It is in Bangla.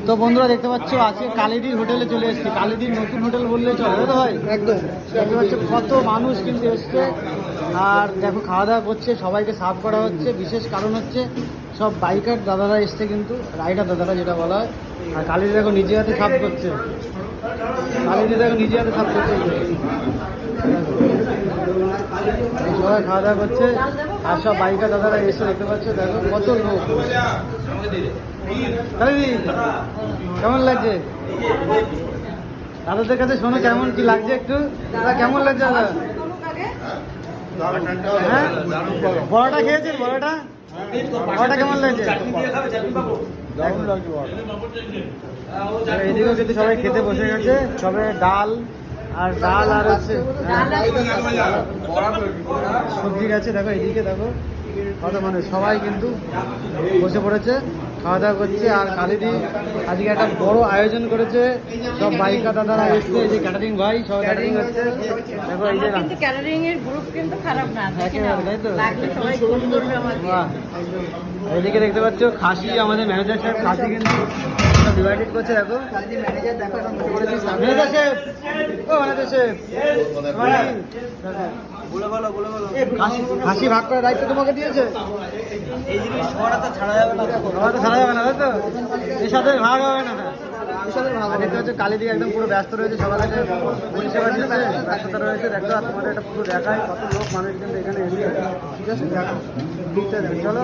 তো বন্ধুরা দেখতে পাচ্ছ আজকে কালিদির হোটেলে চলে এসেছি। কালিদির নতুন হোটেল বললে চলে তো ভাই, একদম দেখতে পাচ্ছ কত মানুষ কিন্তু এসছে। আর দেখো খাওয়া দাওয়া করছে, সবাইকে সার্ভ করা হচ্ছে। বিশেষ কারণ হচ্ছে সব বাইকার দাদারা এসছে, কিন্তু রাইডার দাদারা যেটা বলা হয়। আর কালিদি দেখো নিজে হাতে সার্ভ করছে, কালিদি দেখো নিজে হাতে সার্ভ করছে। সবাই খাওয়া দাওয়া করছে আর সব বাইকার দাদারা এসে দেখতে পাচ্ছ, দেখো কত লোক। কালিদি কেমন লাগছে? দাদাদের কাছে শোনো কেমন কি লাগছে একটু, কেমন লাগছে দাদা? হ্যাঁ বড়াটা খেয়েছেন? বড়াটা কেমন লাগছে? এদিকেও কিন্তু সবাই খেতে বসে গেছে, সবে ডাল আর হচ্ছে সবজি গেছে। দেখো এদিকে দেখো কত মানুষ, সবাই কিন্তু বসে পড়েছে, খাওয়া দাওয়া করছে। আর কালিদি আজকে একটা বড় আয়োজন করেছে, সব বাইকা দাদারা এসছে। এই যে ক্যাটারিং ভাই সব ক্যাটারিং হচ্ছে। দেখো এই যে ক্যাটারিং এর গ্রুপ কিন্তু খারাপ না, তাই তো। সবাই ফোন করবে আমাকে। এদিকে দেখতে পাচ্ছ খাসি, আমাদের ম্যানেজার সাহেব খাসি কিন্তু ডিভাইডেড করছে। দেখো ম্যানেজার শেফ, ও ম্যানেজার শেফ, খাসি ভাগ করার দায়িত্ব তোমাকে দিয়েছে। ছাড়া যাবে না তাই তো, এর সাথে ভাগ হবে না। দেখতে হচ্ছে কালিদি একদম পুরো ব্যস্ত রয়েছে, সবার কাছে পরিষেবা দিচ্ছে, ব্যস্ততা রয়েছে। দেখো আর তোমাদের একটা পুরো দেখায় কত লোক মানুষ কিন্তু এখানে এসে। ঠিক আছে চলো।